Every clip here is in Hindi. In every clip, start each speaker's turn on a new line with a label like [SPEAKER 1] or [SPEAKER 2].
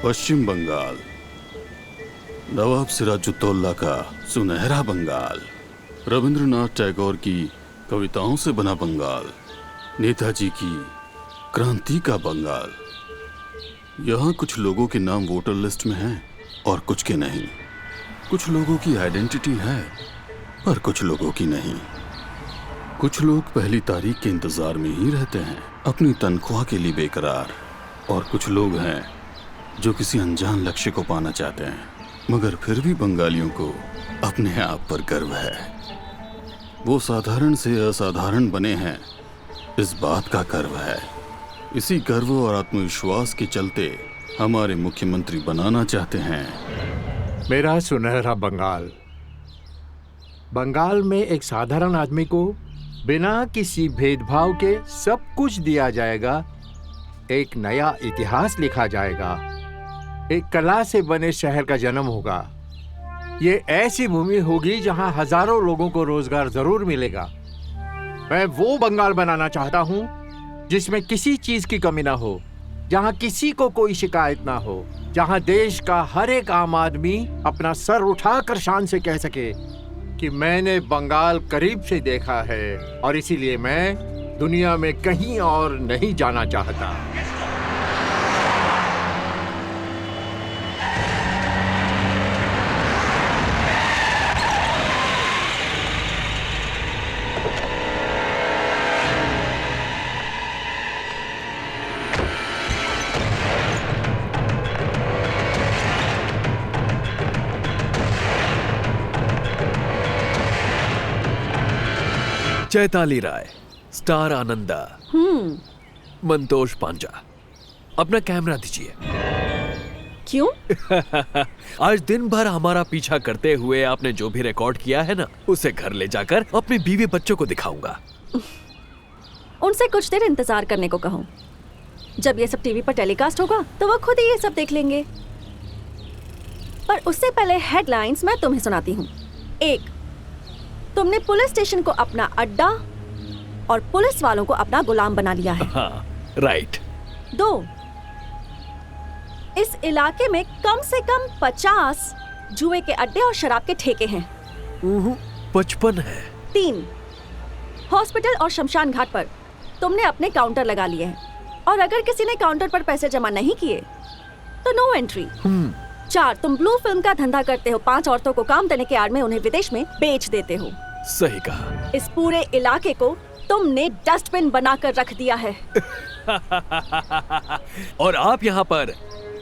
[SPEAKER 1] पश्चिम बंगाल, नवाब सिराजुद्दौला का सुनहरा बंगाल, रविंद्रनाथ टैगोर की कविताओं से बना बंगाल, नेताजी की क्रांति का बंगाल। यहाँ कुछ लोगों के नाम वोटर लिस्ट में हैं और कुछ के नहीं। कुछ लोगों की आइडेंटिटी है पर कुछ लोगों की नहीं। कुछ लोग पहली तारीख के इंतजार में ही रहते हैं, अपनी तनख्वाह के लिए बेकरार। और कुछ लोग हैं जो किसी अनजान लक्ष्य को पाना चाहते हैं, मगर फिर भी बंगालियों को अपने आप पर गर्व है। वो साधारण से असाधारण बने हैं, इस बात का गर्व है। इसी गर्व और आत्मविश्वास के चलते हमारे मुख्यमंत्री बनाना चाहते हैं।
[SPEAKER 2] मेरा सुनहरा बंगाल। बंगाल में एक साधारण आदमी को बिना किसी भेदभाव के सब कुछ दिया जाएगा। एक नया इतिहास लिखा जाएगा। एक कला से बने शहर का जन्म होगा। ये ऐसी भूमि होगी जहां हजारों लोगों को रोजगार जरूर मिलेगा। मैं वो बंगाल बनाना चाहता हूं जिसमें किसी चीज की कमी ना हो, जहां किसी को कोई शिकायत ना हो, जहां देश का हर एक आम आदमी अपना सर उठाकर शान से कह सके कि मैंने बंगाल करीब से देखा है और इसीलिए मैं दुनिया में कहीं और नहीं जाना चाहता।
[SPEAKER 3] चैताली राय, स्टार आनंदा, मंतोष पांजा, अपना कैमरा दीजिए।
[SPEAKER 4] क्यों?
[SPEAKER 3] आज दिन भर हमारा पीछा करते हुए आपने जो भी रिकॉर्ड किया है ना, उसे घर ले जाकर अपने बीवी बच्चों को दिखाऊंगा।
[SPEAKER 4] उनसे कुछ देर इंतजार करने को कहो। जब ये सब टीवी पर टेलीकास्ट होगा तो वो खुद ही ये सब देख लेंगे। पर उससे पहले हेडलाइंस मैं तुम्हें सुनाती हूँ। 1, तुमने पुलिस स्टेशन को अपना अड्डा और पुलिस वालों को अपना गुलाम बना लिया है।
[SPEAKER 3] हाँ, राइट।
[SPEAKER 4] 2, इस इलाके में कम से कम 50 जुए के अड्डे और शराब के ठेके हैं।
[SPEAKER 3] 55 है।
[SPEAKER 4] 3, हॉस्पिटल और शमशान घाट पर तुमने अपने काउंटर लगा लिए हैं और अगर किसी ने काउंटर पर पैसे जमा नहीं किए तो नो एंट्री। 4, तुम ब्लू फिल्म का धंधा करते हो। 5 औरतों को काम देने के आड़ में उन्हें विदेश में बेच देते हो।
[SPEAKER 3] सही कहा।
[SPEAKER 4] इस पूरे इलाके को तुमने डस्टबिन बनाकर रख दिया है।
[SPEAKER 3] और आप यहाँ पर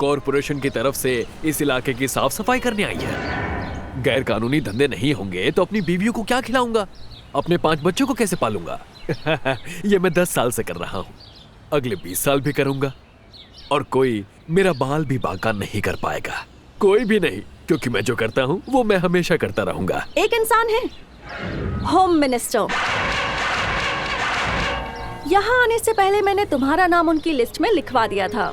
[SPEAKER 3] कॉरपोरेशन की तरफ से इस इलाके की साफ सफाई करने आई है। गैर कानूनी धंधे नहीं होंगे तो अपनी बीवियों को क्या खिलाऊंगा, अपने 5 बच्चों को कैसे पालूंगा? ये मैं 10 साल से कर रहा हूँ, अगले 20 साल भी करूंगा और कोई मेरा बाल भी बांका नहीं कर पाएगा। कोई भी नहीं, क्योंकि मैं जो करता हूँ वो मैं हमेशा करता रहूंगा।
[SPEAKER 4] एक इंसान है, होम मिनिस्टर। यहाँ आने से पहले मैंने तुम्हारा नाम उनकी लिस्ट में लिखवा दिया था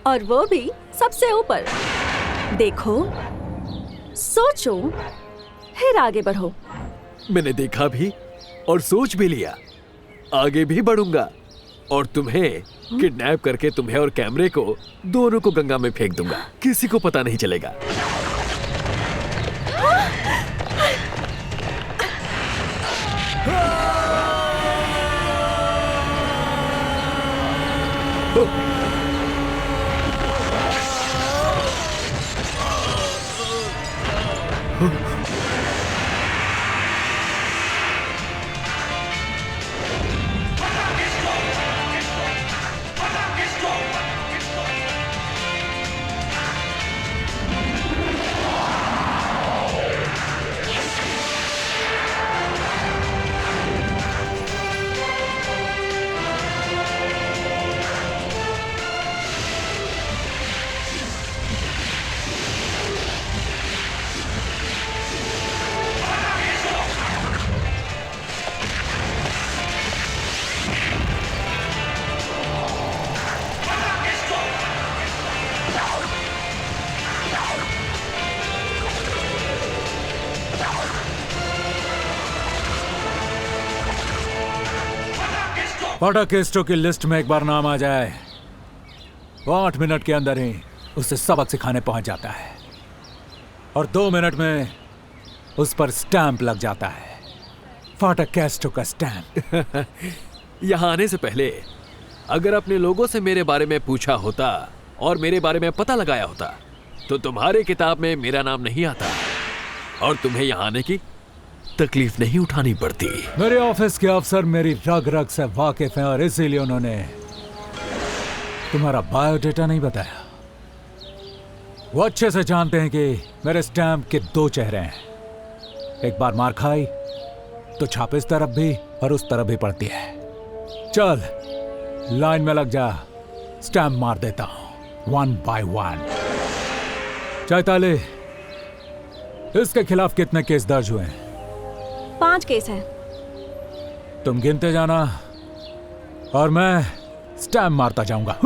[SPEAKER 4] और वो भी सबसे ऊपर। देखो, सोचो, फिर आगे बढ़ो।
[SPEAKER 3] मैंने देखा भी और सोच भी लिया, आगे भी बढ़ूंगा और तुम्हें किडनैप करके तुम्हें और कैमरे को दोनों को गंगा में फेंक दूंगा। किसी को पता नहीं चलेगा।
[SPEAKER 5] पाटा केस्टो की लिस्ट में एक बार नाम आ जाए वो 8 मिनट के अंदर ही उसे सबक सिखाने पहुंच जाता है और 2 मिनट में उस पर स्टैंप लग जाता है, फाटक कैस्टो का स्टैंप।
[SPEAKER 3] यहाँ आने से पहले अगर अपने लोगों से मेरे बारे में पूछा होता और मेरे बारे में पता लगाया होता तो तुम्हारी किताब में मेरा नाम नहीं आता और तुम्हें यहाँ आने की तकलीफ नहीं उठानी पड़ती।
[SPEAKER 5] मेरे ऑफिस के अफसर मेरी रग रग से वाकिफ हैं और इसीलिए उन्होंने तुम्हारा बायोडेटा नहीं बताया। वो अच्छे से जानते हैं कि मेरे स्टैंप के 2 चेहरे हैं, एक बार मार खाई तो छाप इस तरफ भी और उस तरफ भी पड़ती है। चल लाइन में लग जा, स्टैंप मार देता हूं 1 by 1। चैताली, इसके खिलाफ कितने केस दर्ज हुए हैं?
[SPEAKER 4] 5 केस हैं।
[SPEAKER 5] तुम गिनते जाना और मैं स्टैम्प मारता जाऊंगा।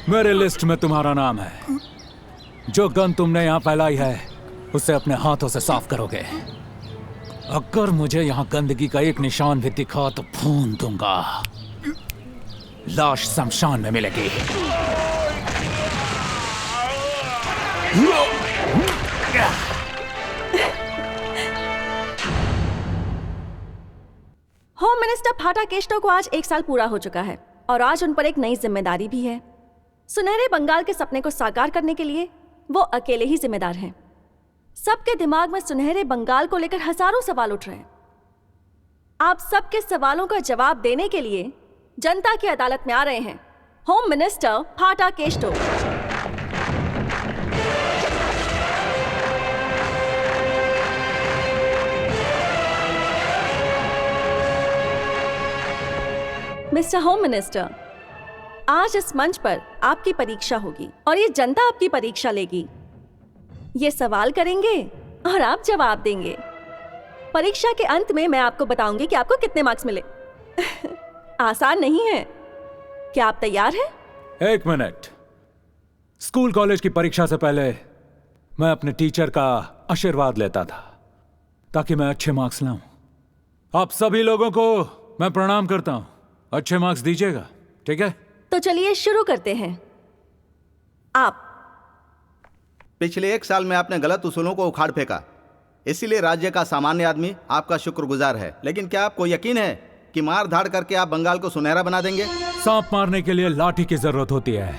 [SPEAKER 5] मेरे लिस्ट में तुम्हारा नाम है। जो गन तुमने यहां फैलाई है उसे अपने हाथों से साफ करोगे। अगर मुझे यहां गंदगी का एक निशान भी दिखा तो भून दूंगा। लाश शमशान में मिलेगी।
[SPEAKER 4] होम मिनिस्टर फाटा केस्टो को आज 1 साल पूरा हो चुका है और आज उन पर एक नई जिम्मेदारी भी है। सुनहरे बंगाल के सपने को साकार करने के लिए वो अकेले ही जिम्मेदार हैं। सबके दिमाग में सुनहरे बंगाल को लेकर हजारों सवाल उठ रहे हैं। आप सबके सवालों का जवाब देने के लिए जनता की अदालत में आ रहे हैं होम मिनिस्टर फाटा केस्टो। मिस्टर होम मिनिस्टर, आज इस मंच पर आपकी परीक्षा होगी और ये जनता आपकी परीक्षा लेगी। ये सवाल करेंगे और आप जवाब देंगे। परीक्षा के अंत में मैं आपको बताऊंगी कि आपको कितने मार्क्स मिले। आसान नहीं है। क्या आप तैयार हैं?
[SPEAKER 5] 1 मिनट। स्कूल कॉलेज की परीक्षा से पहले मैं अपने टीचर का आशीर्वाद लेता था ताकि मैं अच्छे मार्क्स लाऊं। आप सभी लोगों को मैं प्रणाम करता हूं। अच्छे मार्क्स दीजिएगा, ठीक है?
[SPEAKER 4] तो चलिए शुरू करते हैं। आप
[SPEAKER 6] पिछले 1 साल में आपने गलत उसूलों को उखाड़ फेंका, इसीलिए राज्य का सामान्य आदमी आपका शुक्रगुजार है। लेकिन क्या आपको यकीन है कि मार धाड़ करके आप बंगाल को सुनहरा बना देंगे?
[SPEAKER 5] सांप मारने के लिए लाठी की जरूरत होती है,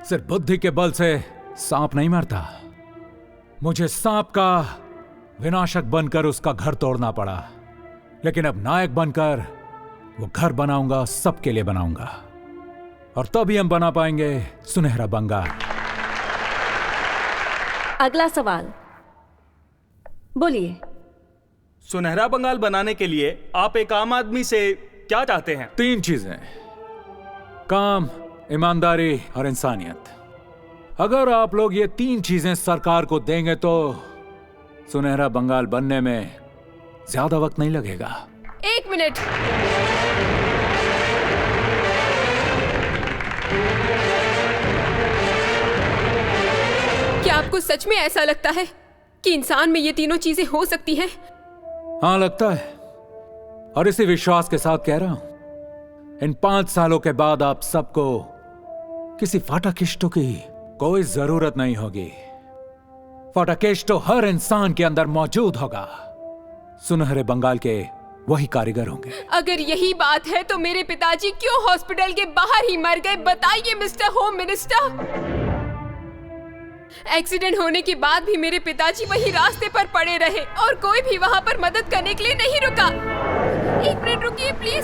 [SPEAKER 5] सिर्फ बुद्धि के बल से सांप नहीं मारता। मुझे सांप का विनाशक बनकर उसका घर तोड़ना पड़ा, लेकिन अब नायक बनकर वो घर बनाऊंगा, सबके लिए बनाऊंगा, और तभी हम बना पाएंगे सुनहरा बंगाल।
[SPEAKER 4] अगला सवाल बोलिए।
[SPEAKER 7] सुनहरा बंगाल बनाने के लिए आप एक आम आदमी से क्या चाहते हैं?
[SPEAKER 5] 3 चीजें: काम, ईमानदारी और इंसानियत। अगर आप लोग ये 3 चीजें सरकार को देंगे तो सुनहरा बंगाल बनने में ज्यादा वक्त नहीं लगेगा।
[SPEAKER 8] 1 मिनट। क्या आपको सच में ऐसा लगता है कि इंसान में ये तीनों चीजें हो सकती हैं?
[SPEAKER 5] हाँ, लगता है, और इसी विश्वास के साथ कह रहा हूं। इन 5 सालों के बाद आप सबको किसी फाटाकेस्टो की कोई जरूरत नहीं होगी। फाटाकेस्टो हर इंसान के अंदर मौजूद होगा। सुनहरे बंगाल के वही कारीगर होंगे।
[SPEAKER 8] अगर यही बात है तो मेरे पिताजी क्यों हॉस्पिटल के बाहर ही मर गए? बताइए मिस्टर होम मिनिस्टर। एक्सीडेंट होने के बाद भी मेरे पिताजी वही रास्ते पर पड़े रहे और कोई भी वहाँ पर मदद करने के लिए नहीं रुका। एक मिनट रुकिए प्लीज।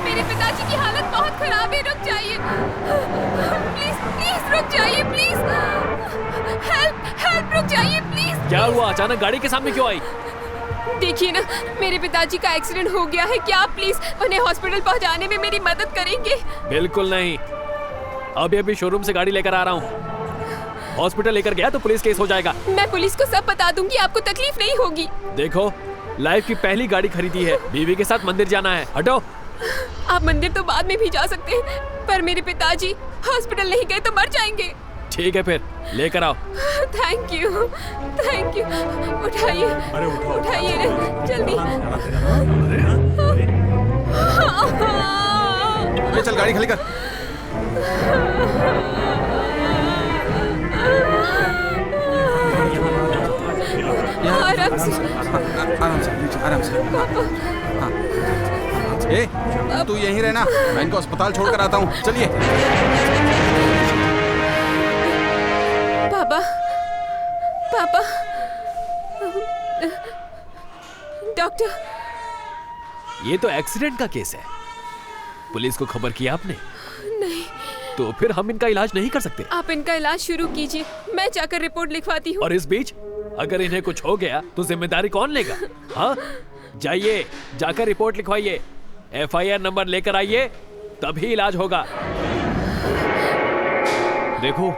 [SPEAKER 8] मेरे पिताजी की हालत बहुत खराब है, रुक जाइए प्लीज, प्लीज रुक जाइए प्लीज। हेल्प रुक जाइए प्लीज।
[SPEAKER 3] क्या हुआ? अचानक गाड़ी के सामने क्यों आई?
[SPEAKER 8] देखिए ना, मेरे पिताजी का एक्सीडेंट हो गया है। क्या आप प्लीज उन्हें हॉस्पिटल पहुंचाने में मेरी मदद करेंगे?
[SPEAKER 3] बिल्कुल नहीं, अभी शोरूम से गाड़ी लेकर आ रहा हूँ। हॉस्पिटल लेकर गया तो पुलिस केस हो जाएगा।
[SPEAKER 8] मैं पुलिस को सब बता दूंगी, आपको तकलीफ नहीं होगी।
[SPEAKER 3] देखो, लाइफ की पहली गाड़ी खरीदी है, बीवी के साथ मंदिर जाना है। हटो।
[SPEAKER 8] आप मंदिर तो बाद में भी जा सकते हैं, पर मेरे पिताजी हॉस्पिटल नहीं गए तो मर जाएंगे।
[SPEAKER 3] ठीक है, फिर लेकर आओ।
[SPEAKER 8] Thank you. उठाइए, उठाइए रे, जल्दी।
[SPEAKER 6] चल गाड़ी खाली कर।
[SPEAKER 8] आराम से।
[SPEAKER 6] आराम से। ए, तू यहीं रहना, मैं इनको अस्पताल छोड़कर आता हूँ। चलिए।
[SPEAKER 8] पापा, डॉक्टर।
[SPEAKER 3] ये तो एक्सीडेंट का केस है। पुलिस को खबर किया आपने?
[SPEAKER 8] नहीं।
[SPEAKER 3] तो फिर हम इनका इलाज नहीं कर सकते।
[SPEAKER 8] आप इनका इलाज शुरू कीजिए, मैं जाकर रिपोर्ट लिखवाती हूँ।
[SPEAKER 3] और इस बीच अगर इन्हें कुछ हो गया तो जिम्मेदारी कौन लेगा? हाँ, जाइए, जाकर रिपोर्ट लिखवाइए, FIR नंबर लेकर आइए, तभी इलाज होगा।
[SPEAKER 9] देखो,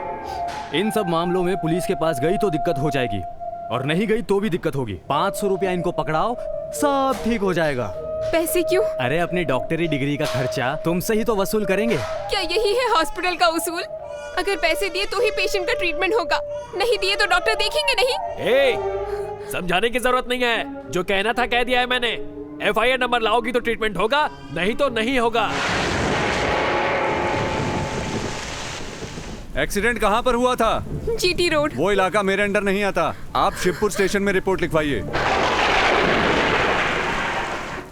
[SPEAKER 9] इन सब मामलों में पुलिस के पास गई तो दिक्कत हो जाएगी और नहीं गई तो भी दिक्कत होगी। 500 रुपया इनको पकड़ाओ, सब ठीक हो जाएगा।
[SPEAKER 8] पैसे क्यों?
[SPEAKER 9] अरे अपनी डॉक्टरी डिग्री का खर्चा तुमसे ही तो वसूल करेंगे।
[SPEAKER 8] क्या यही है हॉस्पिटल का उसूल? अगर पैसे दिए तो ही पेशेंट का ट्रीटमेंट होगा, नहीं दिए तो डॉक्टर देखेंगे नहीं।
[SPEAKER 3] समझाने की जरूरत नहीं है, जो कहना था कह दिया है मैंने। FIR नंबर लाओगी तो ट्रीटमेंट होगा, नहीं तो नहीं होगा।
[SPEAKER 10] एक्सीडेंट कहाँ पर हुआ था?
[SPEAKER 8] GT road.
[SPEAKER 10] वो इलाका मेरे अंडर नहीं आता। आप शिवपुर स्टेशन में रिपोर्ट लिखवाइए।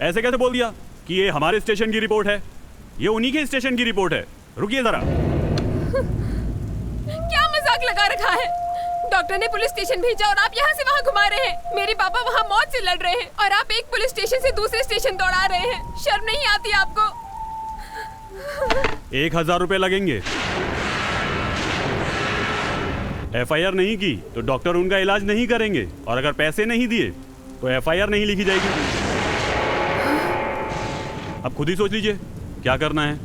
[SPEAKER 11] ऐसे कैसे बोल दिया कि ये हमारे स्टेशन की रिपोर्ट है? ये उन्हीं के स्टेशन की रिपोर्ट है। रुकिए जरा।
[SPEAKER 8] क्या मजाक लगा रखा है? डॉक्टर ने पुलिस स्टेशन भेजा और आप यहाँ से वहाँ घुमा रहे हैं। मेरे पापा वहाँ मौत से लड़ रहे हैं और आप एक पुलिस स्टेशन से दूसरे स्टेशन दौड़ा रहे हैं। शर्म नहीं आती आपको?
[SPEAKER 11] 1000 रुपए लगेंगे। FIR नहीं की तो डॉक्टर उनका इलाज नहीं करेंगे, और अगर पैसे नहीं दिए तो FIR नहीं लिखी जाएगी। अब खुद ही सोच लीजिए क्या करना है।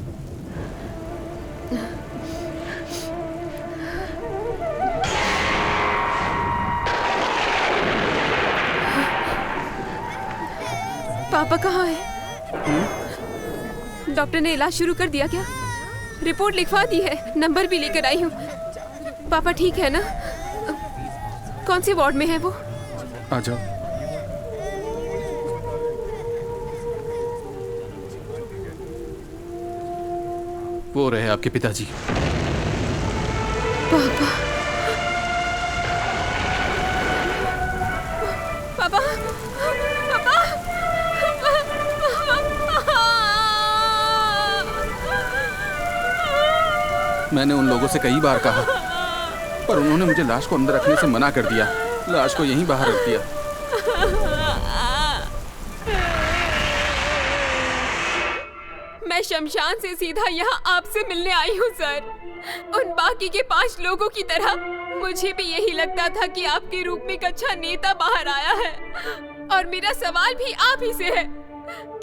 [SPEAKER 8] पापा कहाँ है? डॉक्टर ने इलाज शुरू कर दिया क्या? रिपोर्ट लिखवा दी है, नंबर भी लेकर आई हूँ। पापा ठीक है ना? कौन सी वार्ड में है वो?
[SPEAKER 6] आ जाओ। वो रहे आपके पिताजी।
[SPEAKER 8] पापा, पापा, पापा,
[SPEAKER 6] मैंने उन लोगों से कई बार कहा, पर उन्होंने मुझे लाश को अंदर रखने से मना कर दिया। लाश को यहीं बाहर रख दिया।
[SPEAKER 8] मैं शमशान से सीधा यहाँ आपसे मिलने आई हूँ सर। उन बाकी के 5 लोगों की तरह मुझे भी यही लगता था कि आपके रूप में एक अच्छा नेता बाहर आया है। और मेरा सवाल भी आप ही से है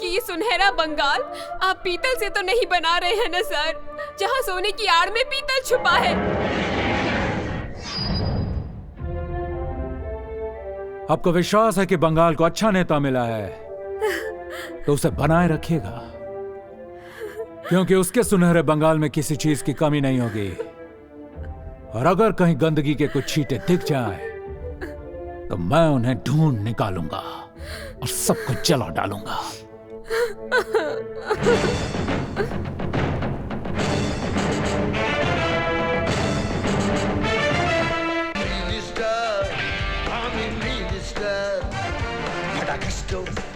[SPEAKER 8] कि ये सुनहरा बंगाल आप पीतल से तो नहीं बना रहे हैं ना सर, जहाँ सोने की आड़ में पीतल छुपा है।
[SPEAKER 5] आपको विश्वास है कि बंगाल को अच्छा नेता मिला है तो उसे बनाए रखिएगा, क्योंकि उसके सुनहरे बंगाल में किसी चीज की कमी नहीं होगी। और अगर कहीं गंदगी के कुछ छींटे दिख जाए तो मैं उन्हें ढूंढ निकालूंगा और सबको जला डालूंगा।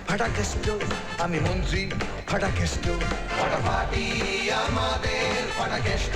[SPEAKER 12] ফাটাকেষ্ট আমি মন্ত্রী ফাটাকেষ্ট ফাটাফাটি আমাদের ফাটাকেষ্ট